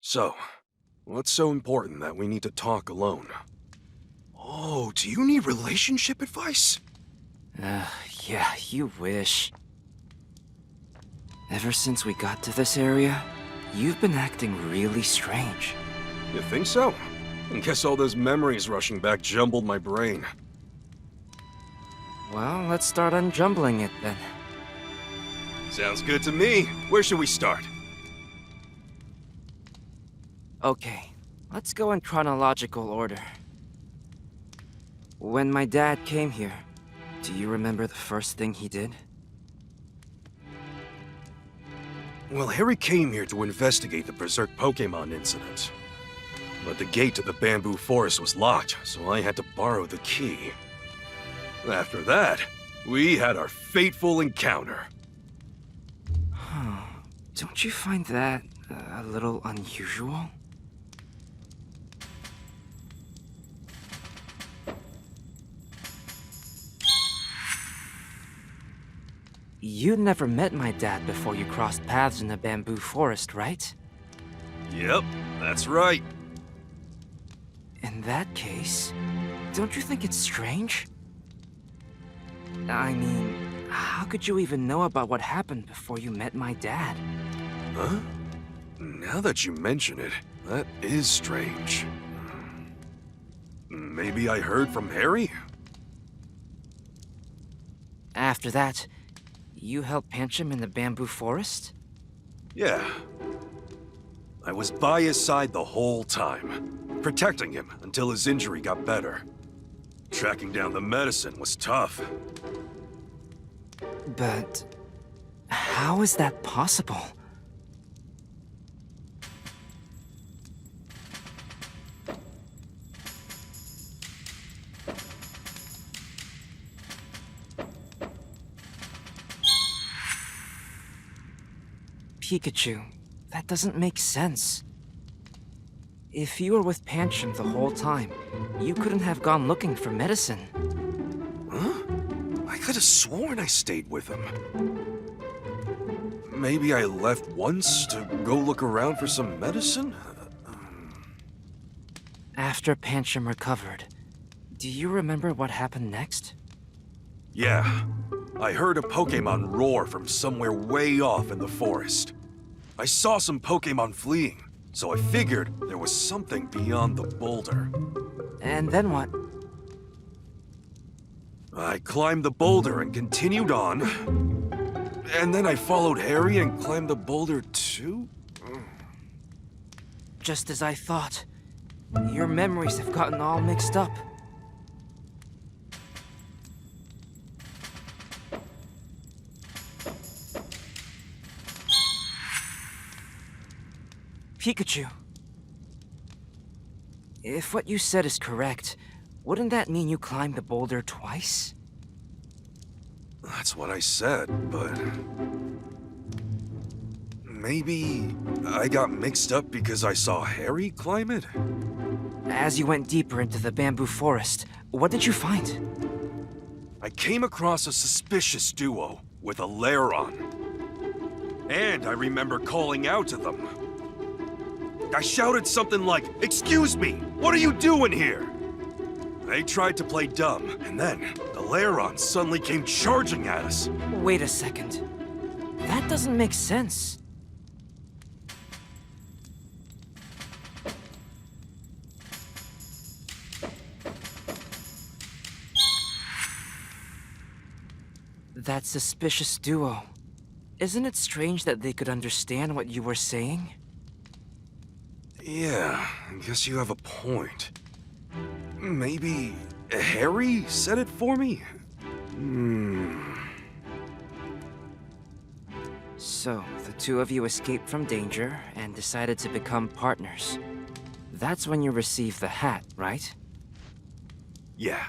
So, what's so important that we need to talk alone? Oh, do you need relationship advice? Uh, yeah, you wish. Ever since we got to this area, you've been acting really strange. You think so? I guess all those memories rushing back jumbled my brain. Well, let's start unjumbling it then. Sounds good to me. Where should we start? Okay, let's go in chronological order. When my dad came here, do you remember the first thing he did? Well, Harry came here to investigate the Berserk Pokemon incident. But the gate to the bamboo forest was locked, so I had to borrow the key. After that, we had our fateful encounter. Huh. Don't you find that a little unusual? You never met my dad before you crossed paths in the bamboo forest, right? Yep, that's right. In that case, don't you think it's strange? I mean, how could you even know about what happened before you met my dad? Huh? Now that you mention it, that is strange. Maybe I heard from Harry? After that, you helped Pancham in the bamboo forest? Yeah. I was by his side the whole time, protecting him until his injury got better. Tracking down the medicine was tough. But how is that possible? Pikachu, that doesn't make sense. If you were with Pancham the whole time, you couldn't have gone looking for medicine. Huh? I could have sworn I stayed with him. Maybe I left once to go look around for some medicine? After Pancham recovered, do you remember what happened next? Yeah. I heard a Pokemon roar from somewhere way off in the forest. I saw some Pokemon fleeing, so I figured there was something beyond the boulder. And then what? I climbed the boulder and continued on. And then I followed Harry and climbed the boulder too? Just as I thought. Your memories have gotten all mixed up. Pikachu. If what you said is correct, wouldn't that mean you climbed the boulder twice? That's what I said, but... maybe I got mixed up because I saw Harry climb it? As you went deeper into the bamboo forest, what did you find? I came across a suspicious duo with a lair on. And I remember calling out to them. I shouted something like, "Excuse me, what are you doing here?" They tried to play dumb, and then the Lairon suddenly came charging at us. Wait a second. That doesn't make sense. That suspicious duo. Isn't it strange that they could understand what you were saying? Yeah, I guess you have a point. Maybe Harry said it for me? So, the two of you escaped from danger and decided to become partners. That's when you received the hat, right? Yeah.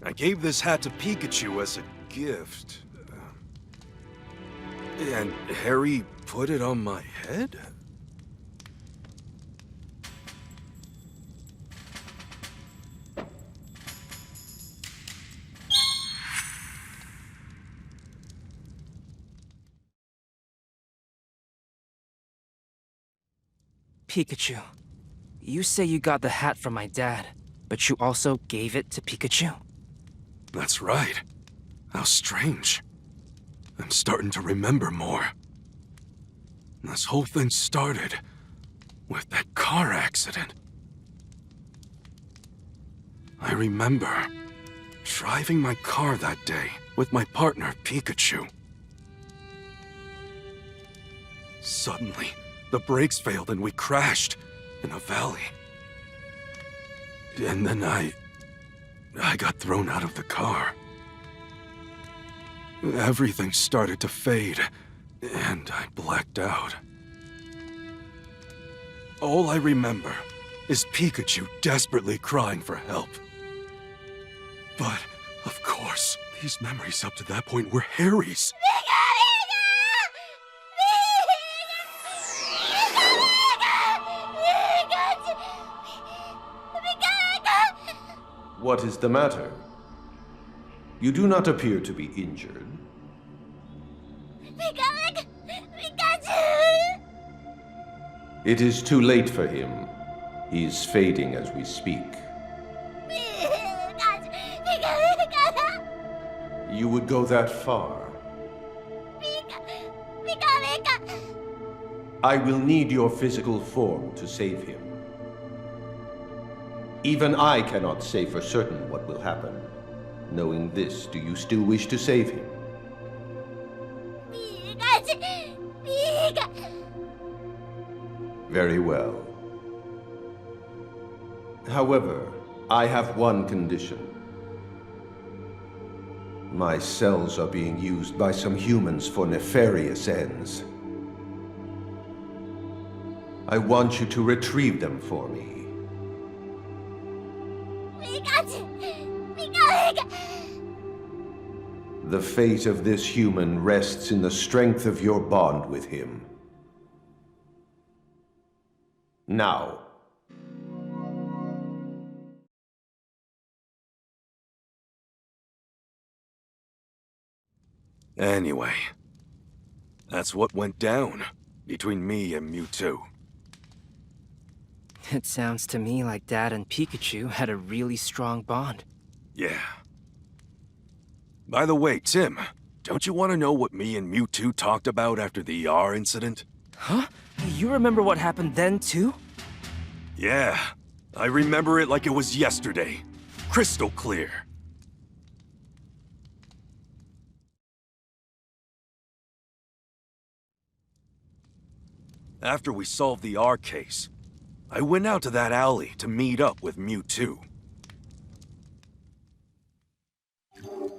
I gave this hat to Pikachu as a gift. And Harry put it on my head? Pikachu, you say you got the hat from my dad, but you also gave it to Pikachu? That's right. How strange. I'm starting to remember more. This whole thing started with that car accident. I remember driving my car that day with my partner, Pikachu. Suddenly, the brakes failed and we crashed in a valley. And then I got thrown out of the car. Everything started to fade, and I blacked out. All I remember is Pikachu desperately crying for help. But, of course, these memories up to that point were Harry's. What is the matter? You do not appear to be injured. It is too late for him. He's fading as we speak. You would go that far? I will need your physical form to save him. Even I cannot say for certain what will happen. Knowing this, do you still wish to save him? Very well. However, I have one condition. My cells are being used by some humans for nefarious ends. I want you to retrieve them for me. The fate of this human rests in the strength of your bond with him. Now. Anyway, that's what went down between me and Mewtwo. It sounds to me like Dad and Pikachu had a really strong bond. Yeah. By the way, Tim, don't you want to know what me and Mewtwo talked about after the ER incident? Huh? You remember what happened then, too? Yeah, I remember it like it was yesterday. Crystal clear. After we solved the R case, I went out to that alley to meet up with Mewtwo.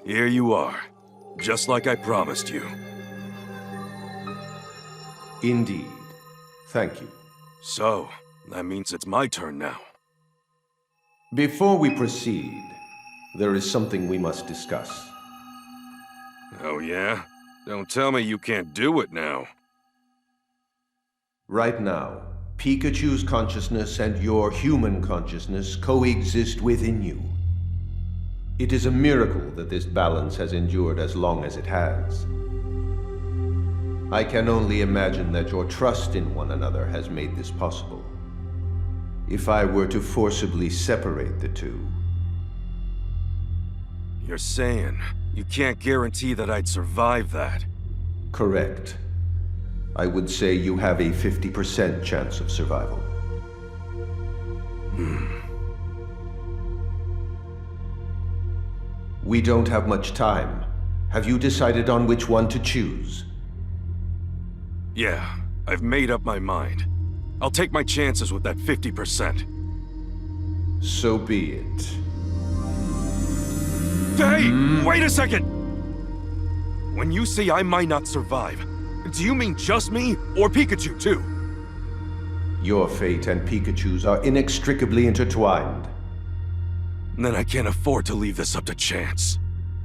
Here you are, just like I promised you. Indeed. Thank you. So, that means it's my turn now. Before we proceed, there is something we must discuss. Oh yeah? Don't tell me you can't do it now. Right now, Pikachu's consciousness and your human consciousness coexist within you. It is a miracle that this balance has endured as long as it has. I can only imagine that your trust in one another has made this possible. If I were to forcibly separate the two... You're saying you can't guarantee that I'd survive that? Correct. I would say you have a 50% chance of survival. We don't have much time. Have you decided on which one to choose? Yeah, I've made up my mind. I'll take my chances with that 50%. So be it. Hey! Wait a second! When you say I might not survive, do you mean just me, or Pikachu too? Your fate and Pikachu's are inextricably intertwined. Then I can't afford to leave this up to chance.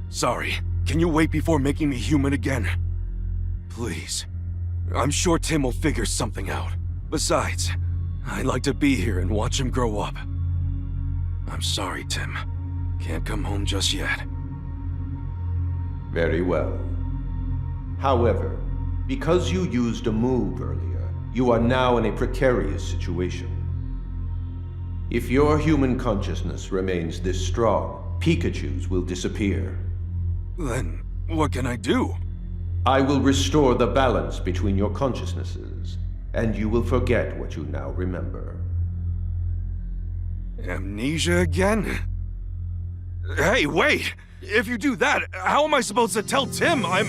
Sorry, can you wait before making me human again? Please. I'm sure Tim will figure something out. Besides, I'd like to be here and watch him grow up. I'm sorry, Tim. Can't come home just yet. Very well. However, because you used a move earlier, You are now in a precarious situation. If your human consciousness remains this strong, Pikachu's will disappear. Then, what can I do? I will restore the balance between your consciousnesses, and you will forget what you now remember. Amnesia again? Hey, wait! If you do that, how am I supposed to tell Tim I'm...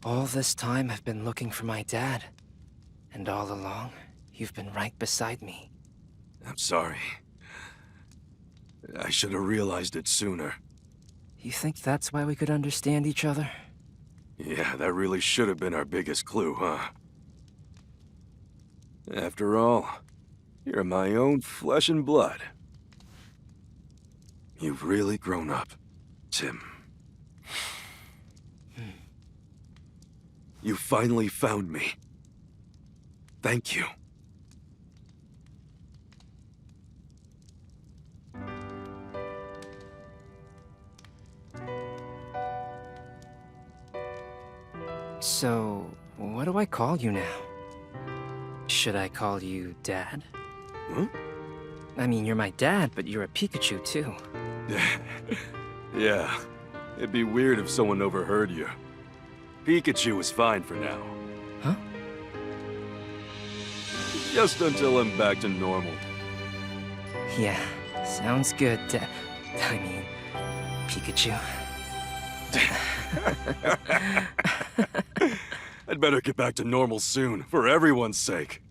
All this time I've been looking for my dad. And all along, you've been right beside me. I'm sorry. I should have realized it sooner. You think that's why we could understand each other? Yeah, that really should have been our biggest clue, huh? After all, you're my own flesh and blood. You've really grown up, Tim. You finally found me. Thank you. So, what do I call you now? Should I call you Dad? Huh? I mean, you're my dad, but you're a Pikachu too. Yeah, it'd be weird if someone overheard you. Pikachu is fine for now. Huh? Just until I'm back to normal. Yeah, sounds good, Dad. I mean, Pikachu. I'd better get back to normal soon, for everyone's sake.